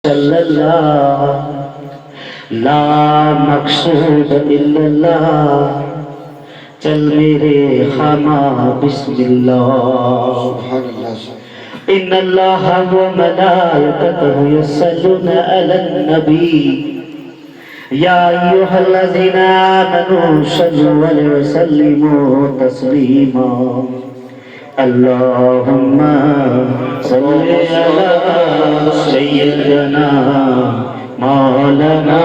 صلی اللہ لا مقصود الا اللہ چل میرے خامہ بسم اللہ ان اللہ و ملائکتہ یصلون علی النبی یا ایھا الذین آمنوا صلوا علیہ وسلموا تسلیما اللہم صلی علی سیدنا مولانا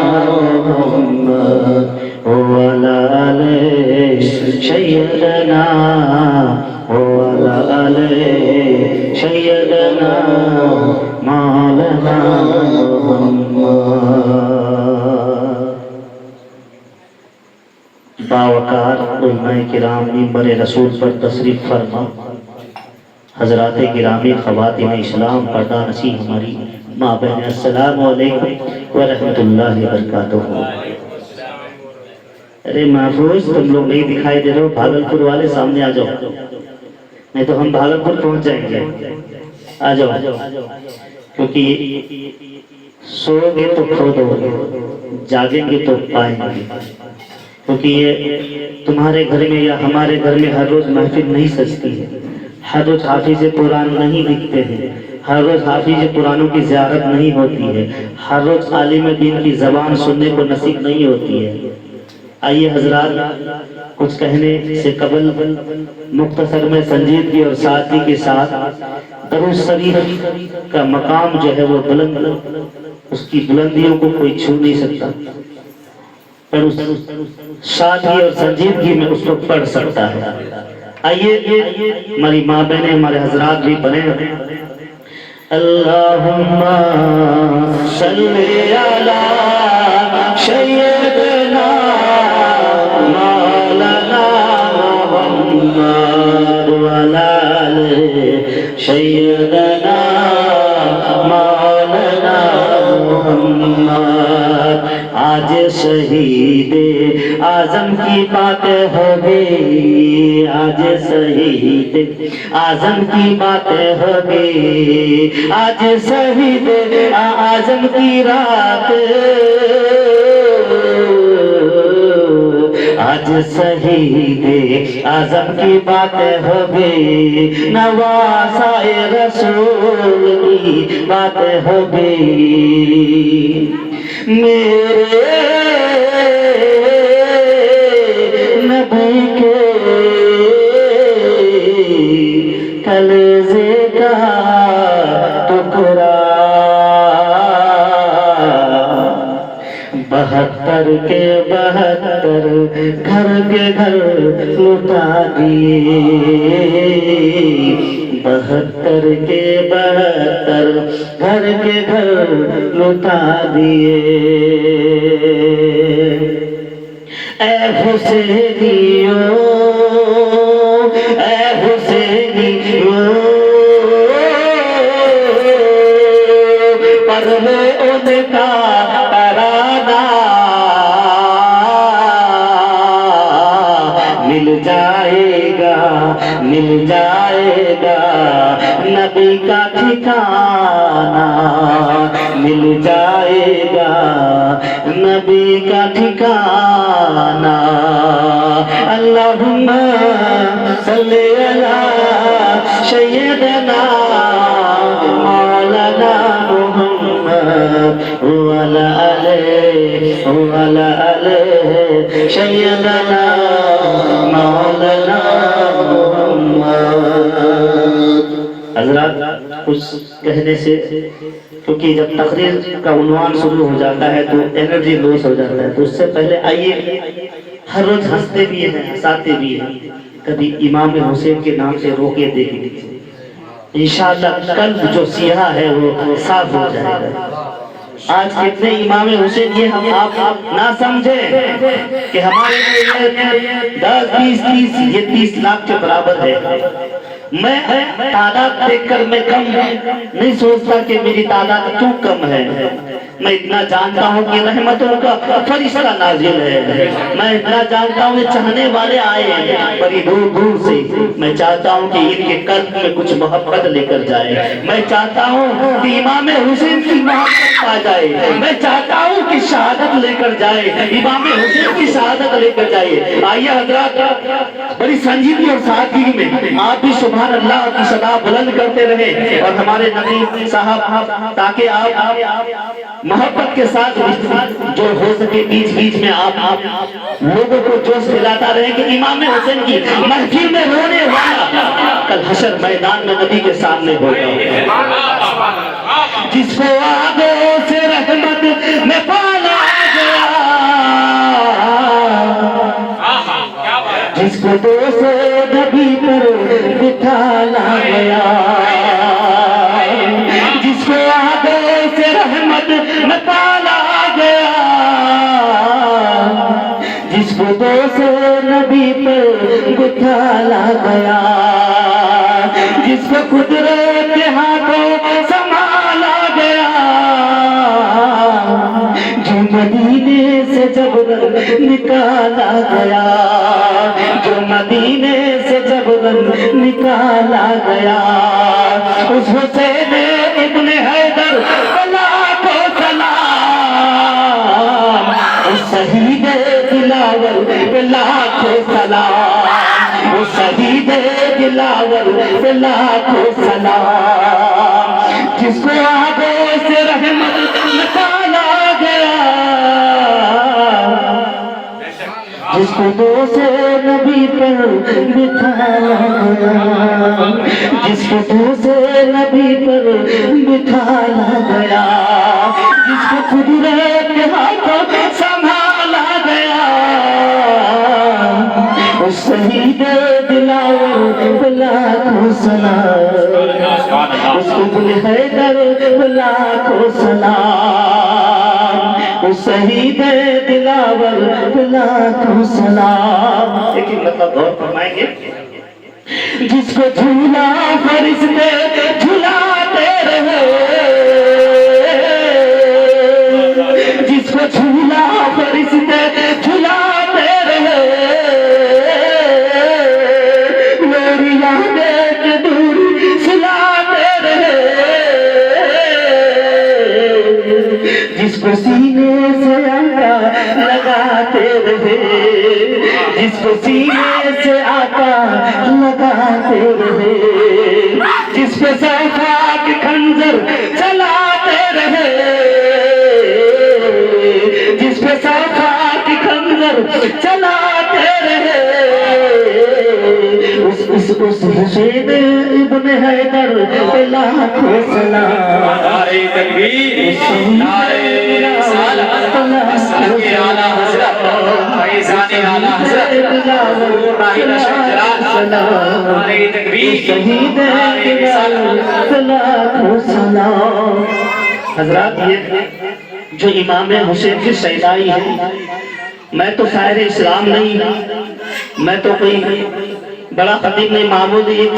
محمد وعلی آل سیدنا وعلی آل سیدنا مولانا محمد۔ باوقار علماء کرام منبر رسول پر تشریف فرما، حضرات گرامی خواتین اسلام پردہ نشین ہماری ماں بہن، السلام علیکم ورحمۃ اللہ وبرکاتہ۔ ارے محفوظ تم لوگ نہیں دکھائی دے رہے ہو، بھاگلپور والے سامنے آ جاؤ، نہیں تو ہم بھاگلپور پہنچ جائیں گے۔ آ جاؤ، کیونکہ سو گے تو کھو دو گے، جاگیں گے تو پائیں گے، کیونکہ یہ تمہارے گھر میں یا ہمارے گھر میں ہر روز محفل نہیں سجتی ہے، ہر روز حافظ قرآن نہیں دکھتے ہیں، ہر روز حافظ قرآنوں کی زیارت نہیں ہوتی ہے، ہر روز عالم دین کی زبان سننے کو نصیب نہیں ہوتی ہے۔ آئیے حضرات، کچھ کہنے سے قبل مختصر میں سنجیدگی اور سادگی کے ساتھ درود شریف کا مقام جو ہے وہ بلند، اس کی بلندیوں کو کوئی چھو نہیں سکتا، پر اس سادگی اور سنجیدگی میں اس کو پڑھ سکتا ہے۔ آئیے ہماری ماں بہنیں، ہمارے حضرات بھی پڑھیں۔ اللہم صلی علی سیدنا مولانا محمد وعلی آل سیدنا مولانا محمد۔ آج شہید اعظم کی باتیں ہو گئی، آج شہید اعظم کی باتیں ہو گئی، آج شہید اعظم کی رات، آج شہید اعظم کی باتیں ہو گئی، نواسۂ رسول کی باتیں ہو گئی، میرے نبی کے کلیجے کا ٹکڑا 72 کے 72 گھر کے گھر لٹا دیے، 72 کے 72 گھر کے گھر لٹا دیے۔ اے حسینیو، اے حسینیو، پڑھ لے ان کا ترانہ، مل جائے گا، مل جائے گا نبی کا ٹھکانہ، مل جائے گا نبی کا ٹھکانہ۔ اللہم صلی علی سیدنا مولانا محمد وعلی آل سیدنا مولانا محمد۔ حضرات، کچھ کہنے سے، کیونکہ جب تقریر کا عنوان شروع ہو جاتا ہے تو انرجی لوس ہو جاتا ہے، تو اس سے پہلے آئیے، ہر روز ہنستے بھی ہیں، ہنساتے بھی ہیں، کبھی امام حسین کے نام سے روکے دیکھ لیجیے، انشاءاللہ قلب جو سیاہ ہے وہ صاف ہو جائے گا۔ آج کتنے امام حسین یہ ہم آپ نہ سمجھیں کہ ہمارے لیے 10 20 30 یہ 30 لاکھ کے برابر ہے۔ میں تعداد دیکھ کر میں کم نہیں سوچتا کہ میری تعداد کیوں کم ہے، میں اتنا جانتا ہوں کہ رحمتوں کا فرشتہ نازل ہے، میں اتنا جانتا ہوں کہ چاہنے والے آئے ہیں بڑی دور دور سے، میں چاہتا ہوں کہ ان کے قلب میں کچھ محبت لے کر جائے، میں چاہتا ہوں کہ امام حسین کی محبت پا جائے. میں چاہتا ہوں کہ شہادت لے کر جائے, امام حسین کی شہادت لے کر جائے. آئیے حضرات, بڑی سنجیدگی اور سادگی میں آپ بھی سبحان اللہ کی صدا بلند کرتے رہے, اور ہمارے نبی صاحب تاکہ آپ محبت کے ساتھ جو ہو سکے بیچ بیچ میں آپ لوگوں کو جوش دلاتا رہے کہ امام حسین کی محفل میں رونے والا کل حشر میدان میں نبی کے سامنے ہوگا. جس کو آگوں سے رحمت میں پالا گیا, جس کو دو سے نبی پر بٹھالا گیا, جس کو آگوں سے رحمت میں پالا گیا, جس کو دو سے نبی پر بٹھالا گیا, جس کو قدرت کے ہاتھوں سنبھالا گیا, جو مدینے سے جبرن نکالا گیا, جو مدینے سے جبرن نکالا گیا, اس حسین ابن حیدر لاکھوں سلام, اس شہید دلاور لاکھوں سلام, اس شہید دلاور لاکھوں سلام, جس کو آگوں سے رحمت نکالا گیا, جس کو دو سے نبی پر بٹھایا گیا, جس کو دو سے نبی پر بٹھایا گیا, جس کو قدرت کے ہاتھوں سنبھالا گیا, اس شہید دلاور لاکھوں سلام, اس ابن حیدر لاکھوں سلام, اس شہید دلاور لاکھوں سلام. ایک ہی مطلب غور فرمائیں گے. جس کو جھولا فرشتے جھلاتے رہے, جس کو جھولا فرشتے جھلاتے رہے, میری یادیں کے دور سلاتے رہے, جس کو سینے سے آقا لگاتے رہے, جس کو سینے سے آقا لگاتے رہے, جس پہ صفا کے خنجر چلاتے رہے, جس پہ صفا کے خنجر چلاتے رہے, اس حسین ابن حیدر لاکھوں سلام. نعرہ تکبیر, نعرہ رسالت, مسلک اعلیٰ حضرت فیضان اعلیٰ حضرت ابراہیم اشرف جلال, نعرہ تکبیر, نعرہ رسالت, لاکھوں سلام. حضرات, یہ جو امام حسین کی شیدائی ہے, میں تو شاعر اسلام نہیں, میں تو کوئی بڑا خطیب نہیں, معمولی ایک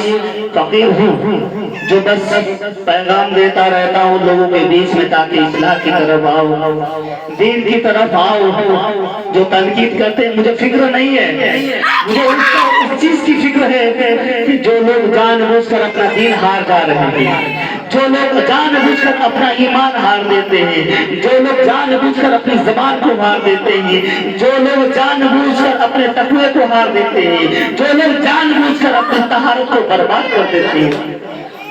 فقیر ہوں جو بس پیغام دیتا رہتا ہوں لوگوں کے بیچ میں تاکہ اصلاح کی طرف آؤ, دین کی طرف آؤ. جو تنقید کرتے ہیں مجھے فکر نہیں ہے, مجھے اس چیز کی فکر ہے کہ جو لوگ جان بوجھ کر اپنا دین ہار جا رہے ہیں, جو لوگ جان بوجھ کر اپنا ایمان ہار دیتے ہیں, جو لوگ جان بوجھ کر اپنی زبان کو ہار دیتے ہیں, جو لوگ جان بوجھ کر اپنے تقوی کو ہار دیتے ہیں, جو لوگ جان بوجھ کر اپنی طہارت کو برباد کر دیتے ہیں,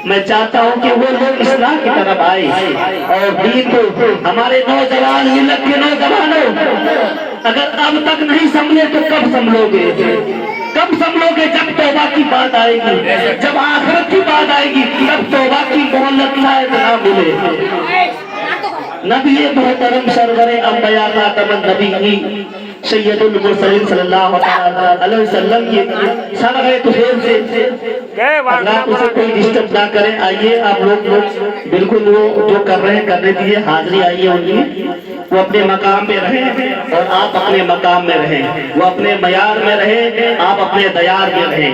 میں چاہتا ہوں کہ وہ لوگ اصلاح کی طرف آئے. اور دین کو ہمارے نوجوان, ملت کے نوجوانوں, اگر اب تک نہیں سمجھے تو کب سمجھو گے؟ کب سمجھو گے؟ جب توبہ کی بات آئے گی, جب آخرت کی بات آئے گی, تب توبہ کی مہلت شاید نہ ملے. نبی محترم سرور انبیاء خاتم النبیین سید المرسلین صلی اللہ علیہ وسلم کی سرغے طفیل سے اللہ اسے کوئی ڈسٹرب نہ کریں. آئیے آپ لوگ بالکل وہ جو کر رہے ہیں کرنے دیجیے, حاضری آئیے ان کی, وہ اپنے مقام پہ رہیں اور آپ اپنے مقام میں رہیں, وہ اپنے معیار میں رہیں, آپ اپنے دیار میں رہیں.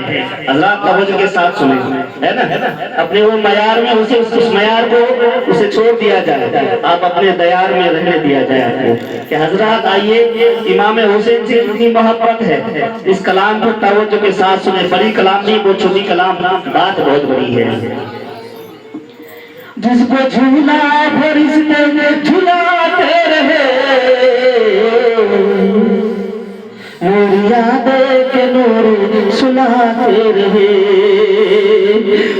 اللہ توجہ کے ساتھ سنیں, ہے نا, اپنے وہ معیار میں اسے اس معیار کو اسے چھوڑ دیا جائے, آپ اپنے دیار میں رہنے دیا جائے آپ کو. کہ حضرات آئیے, امام حسین سے اتنی محبت ہے, اس کلام کو توجہ کے ساتھ سنیں. بڑی کلام نہیں, وہ چھوٹی کلام, بات بہت بڑی ہے. جس کو جھولا فرشتے رہے،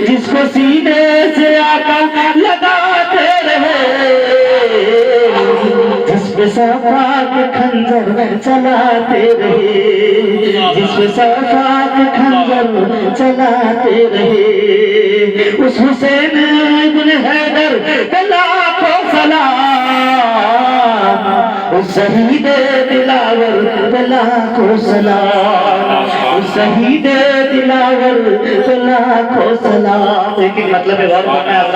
جس کو سینے سے آقا لگاتے رہے، جس پہ صفا کے خنجر چلاتے رہے، جس پہ صفا کے خنجر چلاتے رہے، اس حسین ابن حیدر پہ لاکھوں سلام، اس شہید دلاور پہ لاکھوں سلام، اس شہید دلاور پہ لاکھوں سلام۔ ایک مطلب ہے غور کرنا ہے آپ،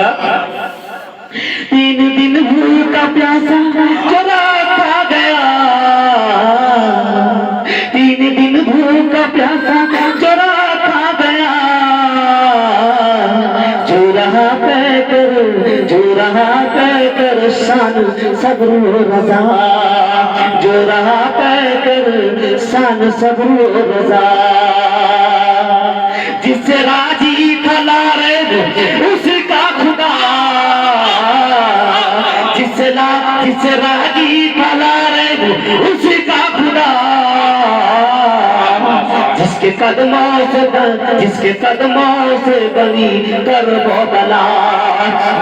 3 دن بھوکا پیاسا چلا کھا گیا، 3 دن بھوکا پیاسا چلا کھا گیا، جو رہا پہ کر شان صبر و رضا، جو رہا پہ کر شان صبر و رضا، جس سے راضی تھا لارب اس کا خدا، جس سے راضی تھا لارب اس کا خدا، جس کے قدموں سے بنی کرب و بلا،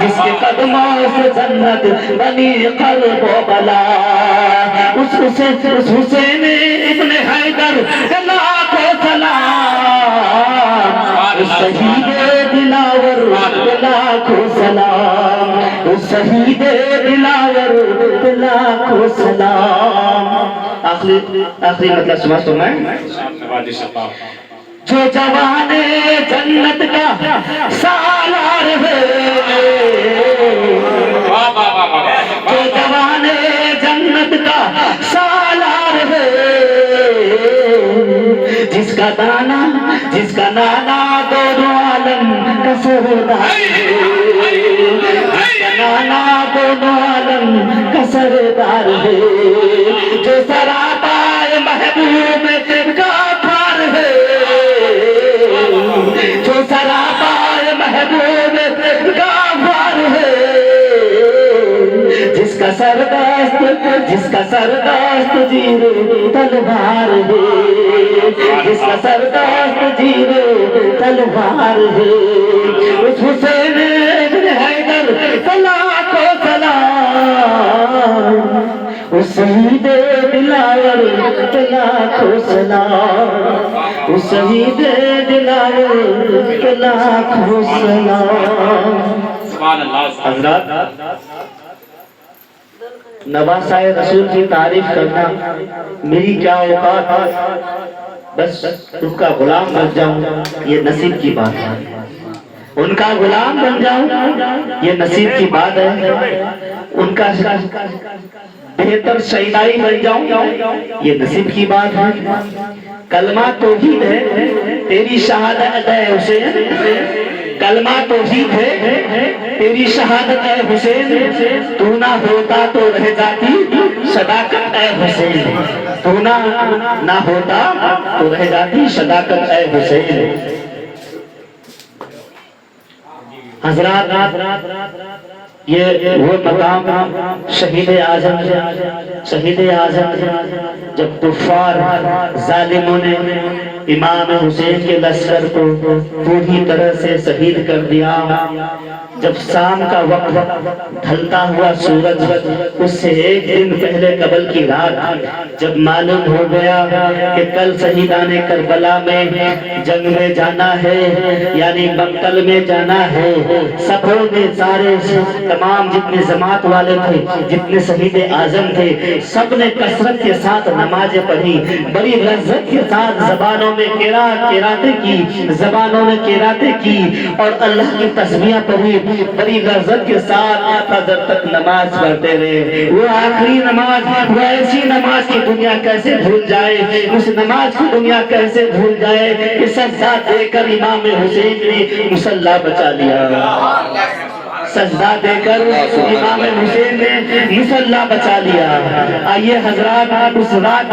جس کے قدموں سے جنت بنی کرب و بلا، اس حسین ابن حیدر لاکھوں سلام، اس شہید دلاور لاکھوں سلام، اس شہید دلاور لاکھوں سلام۔ آخری مطلب سمجھ تو میں، جو جوان جنت کا سالار ہے، جو جوان جنت کا سالار ہے، جس کا نانا دونوں عالم کا سردار ہے، جس کا نانا دونوں عالم کا سردار ہے، جو سراپائے محبوب کا پھار ہے، جو سراپائے محبوب کا پھار ہے، جس کا سردست زیر تلوار ہے، جس کا سردست زیر تلوار ہے، اس حسین ابن حیدر لاکھوں سلام، اس شہید دلاور لاکھوں سلام، اس شہید دلاور لاکھوں سلام۔ حضرات، نواسائے رسول کی تعریف کرنا میری کیا اوقات، بس ان کا غلام بن جاؤں یہ نصیب کی بات ہے، ان کا غلام بن جاؤں یہ نصیب کی بات ہے، ان کا بہتر شیدائی بن جاؤں یہ نصیب کی بات ہے، کلمہ توحید ہے تیری شہادت اے حسین، کلمہ توحید ہے تیری شہادت اے حسین، تو نہ ہوتا تو رہ جاتی صداقت اے حسین، تو نہ ہوتا تو رہ جاتی صداقت اے حسین۔ حضرات، یہ وہ مقام شہید اعظم جب کفار ظالموں نے امام حسین کے لشکر کو پوری طرح سے شہید کر دیا، جب شام کا وقت ڈھلتا ہوا سورج اس سے 1 دن پہلے قبل کی رات جب معلوم ہو گیا کہ کل شہیدان کربلا میں جنگ میں جانا ہے، یعنی مقتل میں جانا ہے، سبوں نے سارے تمام جتنے جماعت والے تھے، جتنے شہید اعظم تھے، سب نے کثرت کے ساتھ نمازیں پڑھی، بڑی لذت کے ساتھ زبانوں میں قراتیں کی اور اللہ کی تسبیح پڑھی، بڑی لذت کے ساتھ فجر تک نماز پڑھتے رہے۔ وہ آخری نماز، وہ ایسی نماز کی دنیا کیسے بھول جائے، اس نماز کی دنیا کیسے بھول جائے کہ سب ساتھ دے کر امام حسین نے مصلی بچا لیا، سجدہ دے کر امام حسین نے مصلی بچا لیا۔ آئیے حضرات، اس رات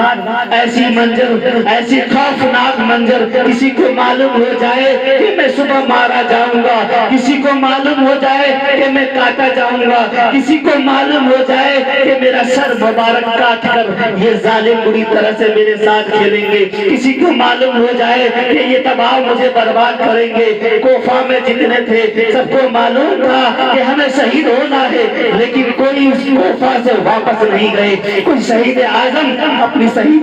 ایسی منظر، ایسی خوفناک منظر، کسی کو معلوم ہو جائے کہ میں صبح مارا جاؤں گا، کسی کو معلوم ہو جائے کہ میں کاٹا جاؤں گا، کسی کو معلوم ہو جائے کہ میرا سر مبارک کاٹ کر یہ ظالم بری طرح سے میرے ساتھ کھیلیں گے، کسی کو معلوم ہو جائے کہ یہ تباہ مجھے برباد کریں گے۔ کوفہ میں جتنے تھے سب کو معلوم تھا کہ ہمیں شہید ہونا ہے، لیکن کوئی اس کوفہ سے واپس نہیں گئے۔ کوئی شہید اعظم اپنی شہید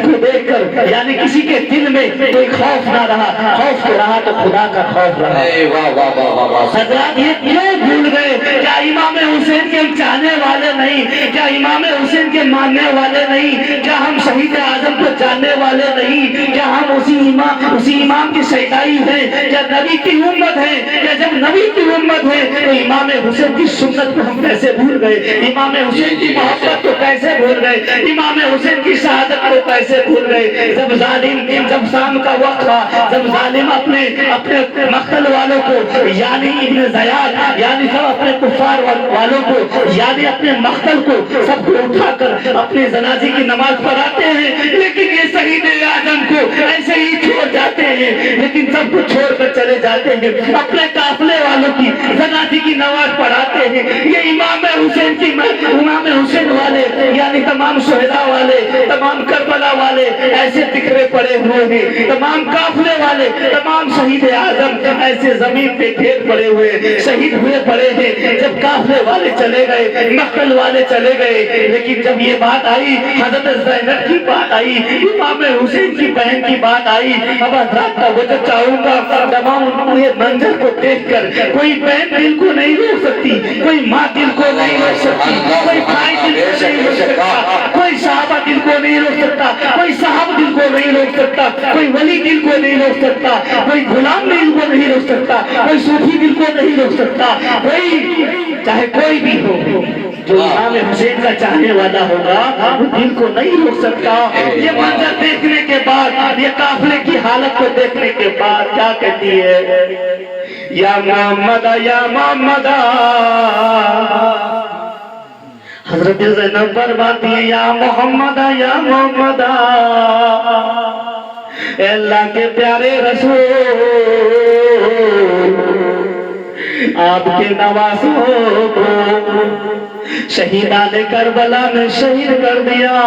کو دیکھ کر، یعنی کسی کے دل میں کوئی خوف نہ رہا، خوف تو رہا تو خدا کا خوف رہا۔ حضرات یہ کیوں بھول گئے؟ کیا امام حسین کے چاہنے والے نہیں؟ کیا امام حسین کے ماننے والے نہیں؟ کیا ہم شہید اعظم کو جاننے والے نہیں؟ کیا ہم اسی امام کی شیدائی ہیں؟ کیا نبی کی امت ہے؟ کیا جب نبی کی امت ہے تو امام حسین کی سنت کو ہم کیسے بھول گئے؟ امام حسین کی محبت کو کیسے بھول گئے؟ امام حسین کی شہادت کو کیسے بھول گئے؟ جب شام کا وقت تھا، جب ظالم اپنے مقتل والوں کو، یعنی ابن زیاد، یعنی سب اپنے کفار والوں کو، یعنی اپنے مقتل کو، سب کو اٹھا کر اپنے جنازے کی نماز پڑھاتے ہیں، لیکن یہ شہید اعظم کو ایسے ہی چھوڑ جاتے ہیں، لیکن سب کو چھوڑ کر چلے جاتے ہیں، اپنے قافلے والوں کی جنازے کی نماز پڑھاتے ہیں۔ یہ امام حسین والے، یعنی تمام شہداء والے، تمام کربلا والے ایسے بکھرے پڑے ہوئے ہیں، تمام قافلے والے، تمام شہید اعظم ایسے زمین پہ ڈھیر پڑے ہوئے، شہید ہوئے پڑے ہیں۔ جب قافلے والے چلے گئے، مقتل والے چلے گئے، لیکن جب یہ بات آئی، حضرت زینب کی بات آئی، امام حسین کی بہن کی بات آئی، اب حضرات کا وجہ چاہوں گا، تمام یہ منظر کو دیکھ کر کوئی بہن دل کو نہیں روک سکتی، کوئی ماں دل کو نہیں روک سکتی، کوئی بھائی دل کو نہیں روک سکتا، کوئی صحابہ دل کو نہیں روک سکتا، کوئی صاحب دل کو نہیں روک سکتا، کوئی ولی دل کو نہیں روک سکتا، کوئی غلام دل کو نہیں روک سکتا، کوئی صوفی دل کو نہیں روک سکتا، کوئی چاہے کوئی بھی ہو جو امام حسین کا چاہنے والا ہوگا وہ دل کو نہیں روک سکتا۔ یہ منظر دیکھنے کے بعد، یہ قافلے کی حالت کو دیکھنے کے بعد کیا کہتی ہے؟ یا محمد یا محمد، حضرت زینب فرماتی ہے یا محمد یا محمد، اے اللہ کے پیارے رسول، آپ کے نوازوں کو شہیدان کربلا نے شہید کر دیا،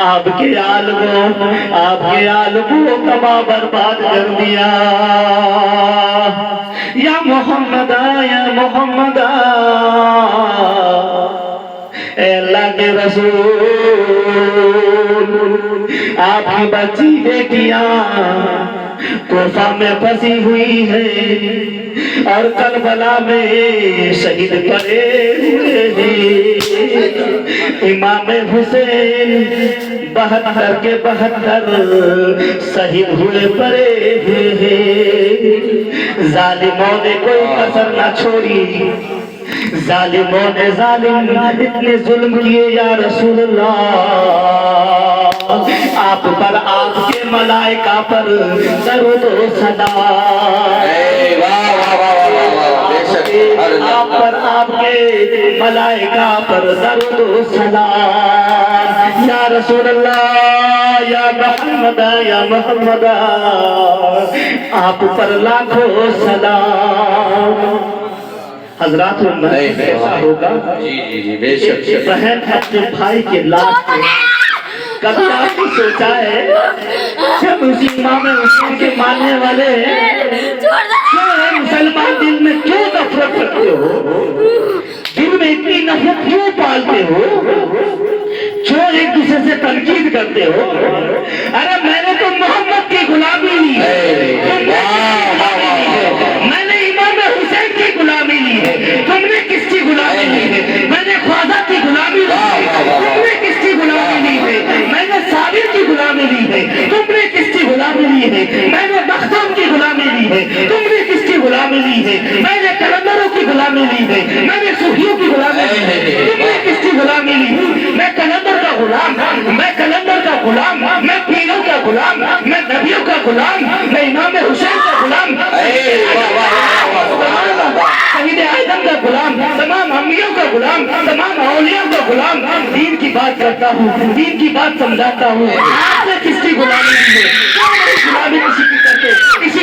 آپ کے آل کو تباہ برباد کر دیا۔ یا محمد یا محمد، اے اللہ کے رسول، آپ کی بچی بیٹیاں کوفہ میں پھنسی ہوئی ہے اور کربلا میں شہید پڑے ہوئے ہیں۔ امام حسین 72 کے 72 شہید ہوئے پڑے ہوئے ہیں۔ ظالموں نے کوئی کسر نہ چھوڑی، ظالموں نے اتنے ظلم کیے یا رسول اللہ، آپ پر آپ کے ملائکہ پر درود و سلام، آپ پر آپ کے ملائکہ پر درود و سلام، یا رسول اللہ یا محمد یا محمد، آپ پر لاکھوں سلام۔ حضرات ایسا ہوگا بہن اپنے بھائی کے لاکھ کبھی آپ نے سوچا ہے جب اسی امام حسین کے ماننے والے ہیں، کیوں ہے مسلمان دل میں کیوں نفرت رکھتے ہو؟ دل میں اتنی نفرت کیوں پالتے ہو؟ کیوں ایک دوسرے سے تنقید کرتے ہو؟ ارے میں نے تو محمد کی غلامی لی ہے، میں نے امام حسین کی غلامی لی ہے، تم نے کس کی غلامی لی ہے؟ میں نے خواجہ کی غلامی لی ہے، تم نے کس کی غلامی لی ہے؟ میں نے صابر کی غلامی لی ہے، تم نے کس کی غلامی لی ہے؟ میں نے مخدوم کی غلامی لی ہے، تم نے کس کی غلامی لی ہے؟ میں نے کلندروں کی غلامی لی ہے، میں نے صوفیوں کی غلامی لی ہے، تم نے کس کی غلامی لی ہے؟ میں کلندر کا غلام، میں کلندر کا غلام، میں پیروں کا غلام، میں نبیوں کا غلام، میں امام حسین کا غلام۔ غلام، تمام اولیاء کا غلام، دین کی بات کرتا ہوں، دین کی بات سمجھاتا ہوں. آپ نے کس کی غلامی کی ہے؟ غلامی کسی کی کرتے، کسی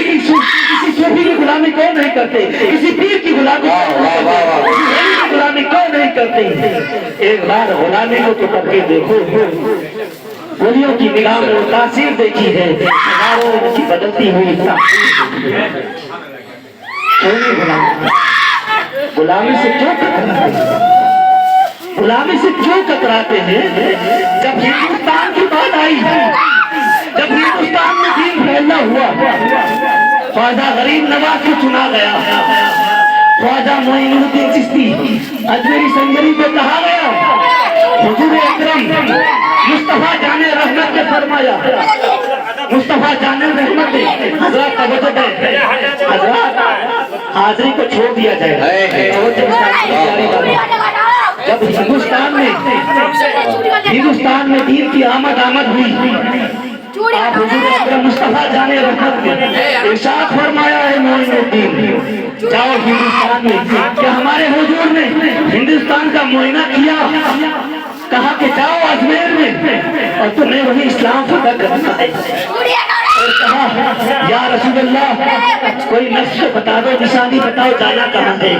صوفی کی غلامی کون نہیں کرتے، کسی پیر کی غلامی غلامی کون نہیں کرتے. ایک بار غلامی کو تو کر کے دیکھو. ولیوں کی نگاہ میں تاثیر دیکھی ہے، ہزاروں کی بدلتی ہوئی غلامی سے کیوں کتراتے ہیں؟ غلامی سے کیوں کتراتے ہیں؟ جب ہندوستان کی بات آئی، جب ہندوستان میں دین پھیلنا ہوا، خواجہ غریب نواز کو چنا گیا، خواجہ معین الدین چشتی اجمیری سنگری کو کہا گیا، حضور اکرم مصطفیٰ جان رحمت نے فرمایا، مصطفیٰ جان رحمت نے حضرات توجہ دیں، حضرات حاضری کو چھوڑ دیا جائے. جب ہندوستان میں دین کی آمد ہوئی، آپ حضور اکرم مصطفیٰ جان رحمت نے ارشاد فرمایا ہے معین الدین جاؤ ہندوستان میں. کہ ہمارے حضور نے ہندوستان کا معائنہ کیا، کہا کہ جاؤ اجمیر میں اور تمہیں وہی اسلام فتح کرنا ہے. اور کہا یا رسول اللہ کوئی نقش بتا دو، نشانی بتاؤ جانا کہاں ہے.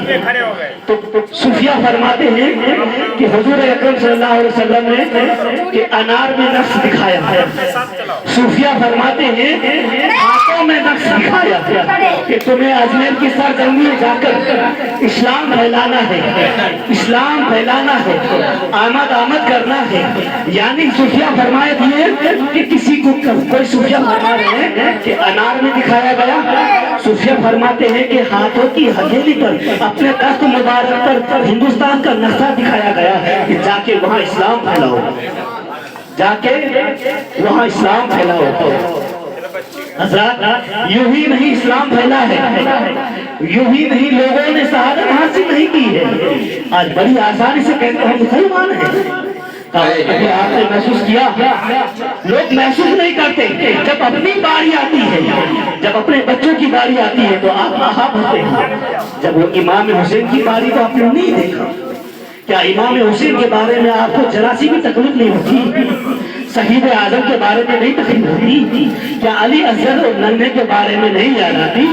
تو صوفیہ فرماتے ہیں کہ حضور اکرم صلی اللہ علیہ وسلم نے کہ انار میں نقش دکھایا ہے. صوفیہ فرماتے ہیں ہاتھوں میں نقش دکھایا کہ تمہیں اجمیر کی سرزمین میں جا کر اسلام پھیلانا ہے، اسلام پھیلانا ہے، آمد کرنا ہے. یعنی صوفیہ فرمائے دیے کہ کسی کو کوئی صوفیہ فرما رہے ہیں کہ انار میں دکھایا گیا، صوفیہ فرماتے ہیں کہ ہاتھوں کی ہتھیلی پر اپنے دست مبارک پر ہندوستان کا نقشہ دکھایا گیا کہ جا کے وہاں اسلام پھیلاؤ، جا کے وہاں اسلام پھیلاؤ. حضرات یوں ہی نہیں اسلام پھیلا ہے، یوں ہی نہیں لوگوں نے شہادت حاصل نہیں کی ہے. آج بڑی آسانی سے کہتے ہیں مسلمان ہیں. کبھی آپ نے محسوس کیا؟ لوگ محسوس نہیں کرتے. جب اپنی باری آتی ہے، جب اپنے بچوں کی باری آتی ہے تو آپ آہا بھرتے ہیں. جب وہ امام حسین کی باری تو آپ نے نہیں دیکھا. کیا امام حسین کے بارے میں آپ کو ذرا سی بھی تکلیف نہیں ہوتی؟ شہید اعظم کے بارے میں نہیں تکلیف ہوتی؟ کیا علی اصغر اور ننھے کے بارے میں نہیں یاد آتی؟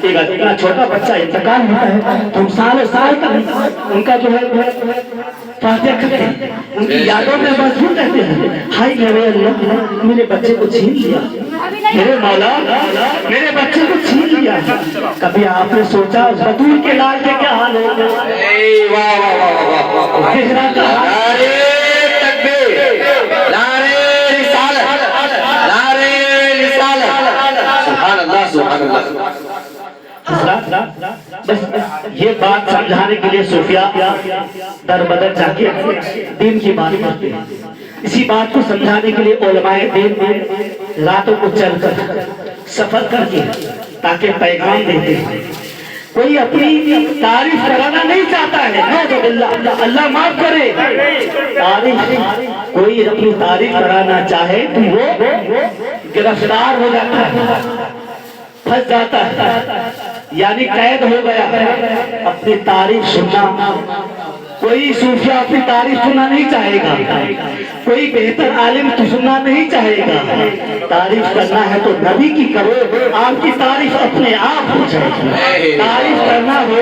ایک اتنا چھوٹا بچہ انتقال ہوتا ہے، تم سالوں سال تک ان کا جو ہے فاتحہ کرتے ہیں، ان کی یادوں میں مضبوط رہتے ہیں. ہائے میرے اللہ، میرے بچے کو چھین لیا، میرے مولا میرے بچے کو چھین لیا. کبھی آپ نے سوچا اس بطول کے لال کے کیا حال ہوگا؟ زہرا کا حال، بس یہ بات سمجھانے کے لیے صوفیہ در بدر جا کے دین کی بات کرتے ہیں. اسی بات کو سمجھانے کے لیے علماء دین میں راتوں کو چل کر سفر کر کے تاکہ پیغام دیتے ہیں. کوئی اپنی تعریف کرانا نہیں چاہتا ہے، نعوذ باللہ، اللہ معاف کرے. کوئی اپنی تعریف کرانا چاہے تو وہ گرفتار ہو جاتا ہے، پھنس جاتا ہے، یعنی قید ہو گیا. اپنی تعریف سننا، کوئی صوفیہ اپنی تعریف سننا نہیں چاہے گا، کوئی بہتر عالم تو سننا نہیں چاہے گا. تعریف کرنا ہے تو نبی کی کرو، آپ کی تعریف اپنے آپ ہو جائے گی. تعریف کرنا ہو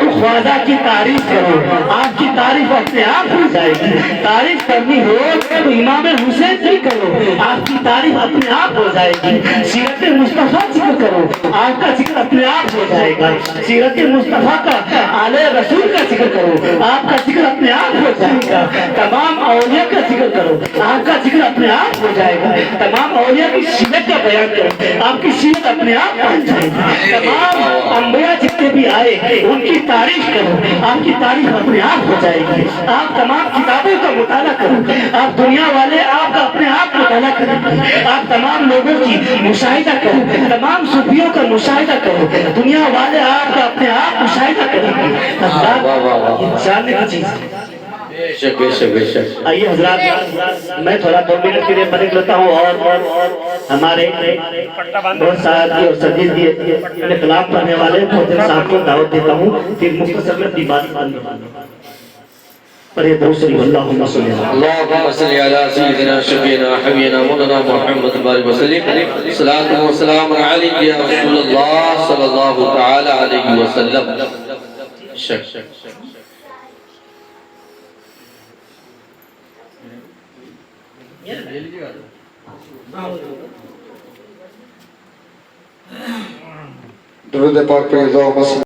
تو خواجہ کی تعریف کرو، آپ کی تعریف اپنے آپ ہو جائے گی. تعریف کرنی ہو تو امام حسین کی کرو، آپ کی تعریف اپنے آپ ہو جائے گی. سیرت مصطفیٰ ذکر کرو، آپ کا ذکر اپنے آپ ہو جائے گا. سیرت مصطفیٰ کا، آل رسول کا ذکر کرو، آپ کا ذکر اپنے آپ ہو جائے گا. تمام اولیاء کا ذکر کرو، آپ کا ذکر اپنے آپ ہو جائے گا. تمام اولیاء کی سیرت کا بیان کرو، آپ کی سیرت اپنے آپ بن جائے گی. تمام انبیاء جتنے بھی آئے ان کی تعریف کرو، آپ کی تعریف اپنے آپ ہو جائے گی. آپ تمام کتابوں کا مطالعہ کرو، آپ دنیا والے آپ کا اپنے آپ مطالعہ کریں گے. آپ تمام لوگوں کی مشاہدہ کرو، تمام صوفیوں کا مشاہدہ کرو، دنیا والے آپ کا اپنے آپ مشاہدہ کریں گے. جاننے کی چیز آئیے حضرات، میں تھوڑا 2 منٹ کے لیے بریک لیتا ہوں اور ہمارے بہت ساتھی اور سجید بھی کلام پڑھنے والے محترم صاحب کو دعوت دیتا ہوں. پھر مختصر میں اپنی بات پڑھے دوسری اللہم صلی اللہ اللهم صل على سيدنا شفينا حبيبنا مولانا محمد بارك وسلم صلاة وسلام عليك يا رسول الله صلى الله تعالى عليه وسلم. درود پاک پر